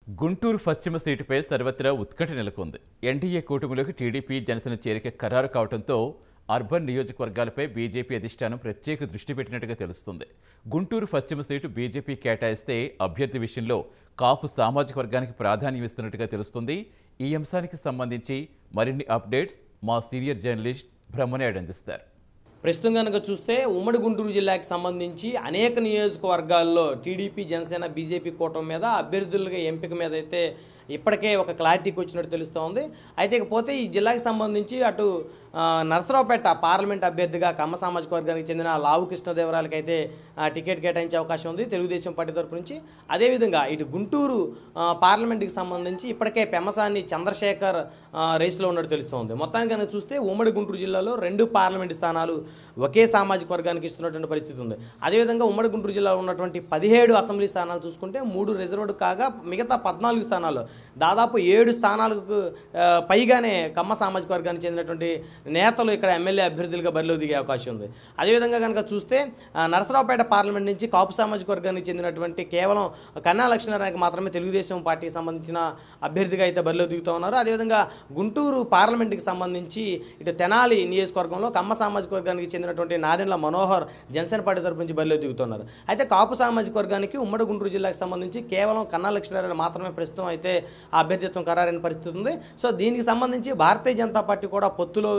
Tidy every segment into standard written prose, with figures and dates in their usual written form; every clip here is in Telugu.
గుంటూరు పశ్చిమ సీటుపై సర్వత్రా ఉత్కంఠ నెలకొంది. ఎన్డీఏ కూటమిలోకి టీడీపీ, జనసేన చేరిక ఖరారు కావడంతో అర్బన్ నియోజకవర్గాలపై బీజేపీ అధిష్టానం ప్రత్యేక దృష్టి పెట్టినట్టుగా తెలుస్తుంది. గుంటూరు పశ్చిమ సీటు బీజేపీ కేటాయిస్తే అభ్యర్థి విషయంలో కాపు సామాజిక వర్గానికి ప్రాధాన్యం ఇస్తున్నట్టుగా తెలుస్తుంది. ఈ అంశానికి సంబంధించి మరిన్ని అప్డేట్స్ మా సీనియర్ జర్నలిస్ట్ బ్రహ్మనాయుడు అందిస్తారు. ప్రస్తుతం కనుక చూస్తే ఉమ్మడి గుంటూరు జిల్లాకి సంబంధించి అనేక నియోజకవర్గాల్లో టీడీపీ, జనసేన, బీజేపీ కూటమి మీద అభ్యర్థులుగా ఎంపిక మీద అయితే ఇప్పటికే ఒక క్లారిటీకి వచ్చినట్టు తెలుస్తోంది. అయితే ఇకపోతే ఈ జిల్లాకి సంబంధించి అటు నరసరావుపేట పార్లమెంట్ అభ్యర్థిగా కమ్మ సామాజిక వర్గానికి చెందిన లావు కృష్ణదేవరాయలకి అయితే టికెట్ కేటాయించే అవకాశం ఉంది తెలుగుదేశం పార్టీ తరపు నుంచి. అదేవిధంగా ఇటు గుంటూరు పార్లమెంట్కి సంబంధించి ఇప్పటికే పెమ్మసాని చంద్రశేఖర్ రేసులో ఉన్నట్టు తెలుస్తోంది. మొత్తానికి కనుక చూస్తే ఉమ్మడి గుంటూరు జిల్లాలో 2 పార్లమెంట్ స్థానాలు ఒకే సామాజిక వర్గానికి ఇస్తున్నటువంటి పరిస్థితి ఉంది. అదేవిధంగా ఉమ్మడి గుంటూరు జిల్లాలో ఉన్నటువంటి 17 అసెంబ్లీ స్థానాలు చూసుకుంటే 3 రిజర్వ్డ్ కాగా మిగతా 14 స్థానాలు దాదాపు 7 స్థానాలకు పైగానే కమ్మ సామాజిక వర్గానికి చెందినటువంటి నేతలు ఇక్కడ ఎమ్మెల్యే అభ్యర్థులుగా బరిలో దిగే అవకాశం ఉంది. అదేవిధంగా కనుక చూస్తే నరసరావుపేట పార్లమెంట్ నుంచి కాపు సామాజిక వర్గానికి చెందినటువంటి కేవలం కన్నా లక్ష్మీనారాయణకి మాత్రమే తెలుగుదేశం పార్టీకి సంబంధించిన అభ్యర్థిగా అయితే బరిలో దిగుతూ ఉన్నారు. అదేవిధంగా గుంటూరు పార్లమెంట్కి సంబంధించి ఇటు తెనాలి నియోజకవర్గంలో కమ్మ సామాజిక వర్గానికి చెందినటువంటి నాదెండ్ల మనోహర్ జనసేన పార్టీ తరపు నుంచి బరిలో దిగుతున్నారు. అయితే కాపు సామాజిక వర్గానికి ఉమ్మడి గుంటూరు జిల్లాకు సంబంధించి కేవలం కన్నా లక్ష్మీనారాయణ మాత్రమే ప్రస్తుతం అయితే ఆ అభ్యర్థిత్వం ఖరారైన పరిస్థితి ఉంది. సో దీనికి సంబంధించి భారతీయ జనతా పార్టీ కూడా పొత్తులో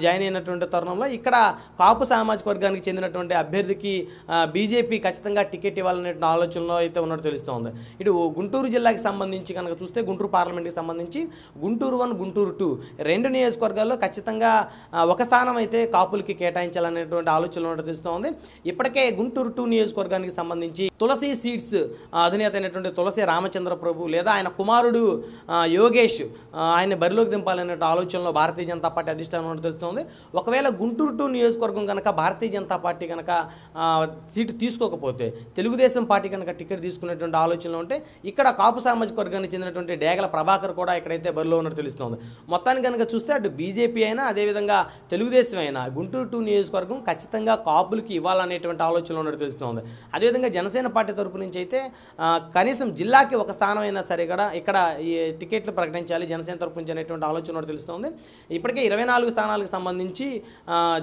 జాయిన్ అయినటువంటి తరుణంలో ఇక్కడ కాపు సామాజిక వర్గానికి చెందినటువంటి అభ్యర్థికి బీజేపీ ఖచ్చితంగా టికెట్ ఇవ్వాలనే ఆలోచనలో అయితే ఉన్నట్టు తెలుస్తోంది. ఇటు గుంటూరు జిల్లాకి సంబంధించి కనుక చూస్తే గుంటూరు పార్లమెంట్కి సంబంధించి గుంటూరు 1, గుంటూరు 2 2 నియోజకవర్గాల్లో ఖచ్చితంగా ఒక స్థానం అయితే కాపులకి కేటాయించాలనేటువంటి ఆలోచనలో ఉన్నట్టు తెలుస్తోంది. ఇప్పటికే గుంటూరు 2 నియోజకవర్గానికి సంబంధించి తులసి సీట్స్ అధినేత అయినటువంటి తులసి రామచంద్ర ప్రభు లేదా ఆయన కుమారుడు యోగేష్ ఆయన బరిలోకి దింపాలనే ఆలోచనలో భారతీయ జనతా పార్టీ అధిష్టానం ఉన్నట్టు తెలుస్తోంది. ఒకవేళ గుంటూరు 2 నియోజకవర్గం కనుక భారతీయ జనతా పార్టీ కనుక సీటు తీసుకోకపోతే తెలుగుదేశం పార్టీ కనుక టికెట్ తీసుకునేటువంటి ఆలోచనలో ఉంటే ఇక్కడ కాపు సామాజిక వర్గానికి చెందినటువంటి డేగల ప్రభాకర్ కూడా ఇక్కడైతే బరిలో ఉన్నట్టు తెలుస్తోంది. మొత్తానికి కనుక చూస్తే అటు బీజేపీ అయినా అదేవిధంగా తెలుగుదేశం అయినా గుంటూరు 2 నియోజకవర్గం ఖచ్చితంగా కాపులకి ఇవ్వాలనేటువంటి ఆలోచనలో ఉన్నట్టు తెలుస్తోంది. అదేవిధంగా జనసేన పార్టీ తరపు నుంచి అయితే కనీసం జిల్లాకి ఒక స్థానం అయినా సరే కూడా ఇక్కడ ఈ టికెట్లు ప్రకటించాలి జనసేన తరపు నుంచి అనేటువంటి ఆలోచన ఉన్నట్టు తెలుస్తోంది. ఇప్పటికే 24 స్థానాలకు సంబంధించి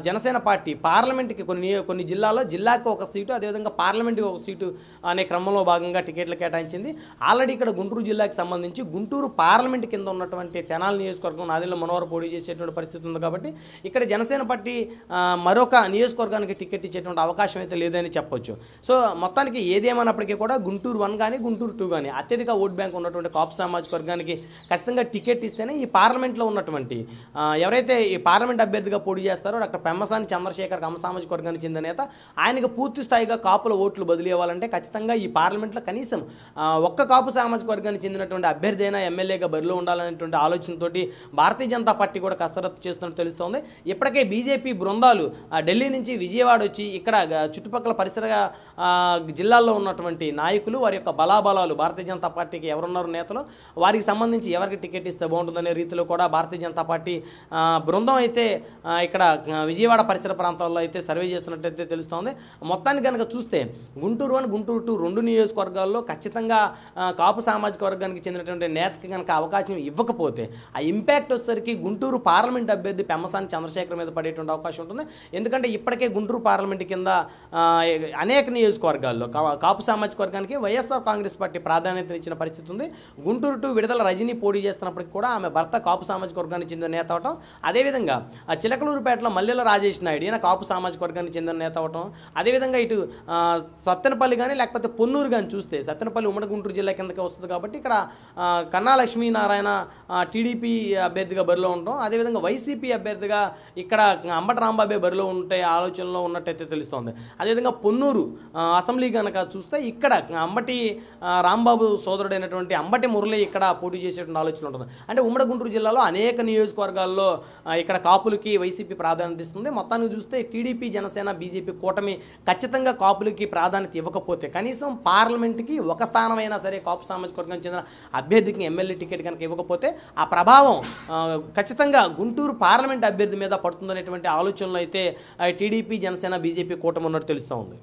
జనసేన పార్టీ పార్లమెంట్కి కొన్ని జిల్లాకి ఒక సీటు అదేవిధంగా పార్లమెంట్కి ఒక సీటు అనే క్రమంలో భాగంగా టికెట్లు కేటాయించింది. ఆల్రెడీ ఇక్కడ గుంటూరు జిల్లాకి సంబంధించి గుంటూరు పార్లమెంట్ కింద ఉన్నటువంటి తెనాలి నియోజకవర్గం నాదెండ్ల మనోహర్ పోటీ చేసేటువంటి పరిస్థితి ఉంది. కాబట్టి ఇక్కడ జనసేన పార్టీ మరొక నియోజకవర్గానికి టికెట్ ఇచ్చేటువంటి అవకాశం అయితే లేదని చెప్పొచ్చు. సో మొత్తానికి ఏదేమన్నప్పటికీ కూడా గుంటూరు 1 కానీ గుంటూరు 2 కానీ అత్యధిక ఓట్ బ్యాంక్ ఉన్నటువంటి కాపు సామాజిక వర్గానికి ఖచ్చితంగా టికెట్ ఇస్తేనే ఈ పార్లమెంట్లో ఉన్నటువంటి ఎవరైతే ఈ పార్లమెంట్ అభ్యర్థిగా పోటీ చేస్తారో డాక్టర్ పెమ్మసాని చంద్రశేఖర్ కమ్మ సామాజిక వర్గానికి చెందిన నేత ఆయనకు పూర్తి స్థాయిగా కాపుల ఓట్లు బదిలీ అవ్వాలంటే ఖచ్చితంగా ఈ పార్లమెంట్లో కనీసం ఒక్క కాపు సామాజిక వర్గానికి చెందినటువంటి అభ్యర్థి అయినా ఎమ్మెల్యేగా బరిలో ఉండాలనేటువంటి ఆలోచనతోటి భారతీయ జనతా పార్టీ కూడా కసరత్తు చేస్తున్నట్టు తెలుస్తోంది. ఇప్పటికే బీజేపీ బృందాలు ఢిల్లీ నుంచి విజయవాడ వచ్చి ఇక్కడ చుట్టుపక్కల పరిసర జిల్లాల్లో ఉన్నటువంటి నాయకులు వారి యొక్క బలాబలాలు భారతీయ జనతా పార్టీకి ఎవరున్నారు నేతలు వారికి సంబంధించి ఎవరికి టికెట్ ఇస్తే బాగుంటుందనే రీతిలో కూడా భారతీయ జనతా పార్టీ బృందం అయితే ఇక్కడ విజయవాడ పరిసర ప్రాంతాల్లో అయితే సర్వే చేస్తున్నట్టయితే తెలుస్తోంది. మొత్తానికి కనుక చూస్తే గుంటూరు 1, గుంటూరు 2 2 నియోజకవర్గాల్లో ఖచ్చితంగా కాపు సామాజిక వర్గానికి చెందినటువంటి నేతకి కనుక అవకాశం ఇవ్వకపోతే ఆ ఇంపాక్ట్ వచ్చేసరికి గుంటూరు పార్లమెంట్ అభ్యర్థి పెమ్మసాని చంద్రశేఖర్ మీద పడేటువంటి అవకాశం ఉంటుంది. ఎందుకంటే ఇప్పటికే గుంటూరు పార్లమెంట్ కింద అనేక నియోజకవర్గాల్లో కాపు సామాజిక వర్గానికి వైఎస్ఆర్ కాంగ్రెస్ పార్టీ ప్రాధాన్యత ఇచ్చిన పరిస్థితి ఉంది. గుంటూరు 2 విడుదల రజనీ పోటీ చేస్తున్నప్పటికీ కూడా ఆమె భర్త కాపు సామాజిక వర్గానికి చెందిన నేత అవటం, అదేవిధంగా చిలకలూరుపేటలో మల్లెల రాజేష్ నాయుడు ఈయన కాపు సామాజిక వర్గానికి చెందిన నేత అవటం, అదేవిధంగా ఇటు సత్తెనపల్లి కానీ లేకపోతే పొన్నూరు కానీ చూస్తే సత్తెనపల్లి ఉమ్మడి గుంటూరు జిల్లా కిందకే వస్తుంది. కాబట్టి ఇక్కడ కన్నా లక్ష్మీనారాయణ టీడీపీ అభ్యర్థిగా బరిలో ఉండటం, అదేవిధంగా వైసీపీ అభ్యర్థిగా ఇక్కడ అంబటి రాంబాబే బరిలో ఉంటే ఆలోచనలో ఉన్నట్టయితే తెలుస్తోంది. అదేవిధంగా పొన్నూరు అసెంబ్లీ కనుక చూస్తే ఇక్కడ అంబటి రాంబాబు సోదరుడైనటువంటి అంబటి మురళి ఇక్కడ పోటీ చేసేటువంటి ఆలోచన ఉంటుంది. అంటే ఉమ్మడి గుంటూరు జిల్లాలో అనేక నియోజకవర్గాల్లో ఇక్కడ కాపులకి వైసీపీ ప్రాధాన్యత ఇస్తుంది. మొత్తానికి చూస్తే టీడీపీ, జనసేన, బీజేపీ కూటమి ఖచ్చితంగా కాపులకి ప్రాధాన్యత ఇవ్వకపోతే కనీసం పార్లమెంట్కి ఒక స్థానమైనా సరే కాపు సామాజిక వర్గానికి చెందిన అభ్యర్థికి ఎమ్మెల్యే టికెట్ కనుక ఇవ్వకపోతే ఆ ప్రభావం ఖచ్చితంగా గుంటూరు పార్లమెంట్ అభ్యర్థి మీద పడుతుందనేటువంటి ఆలోచనలో అయితే టీడీపీ, జనసేన, బీజేపీ కూటమి ఉన్నట్టు తెలుస్తూ ఉంది.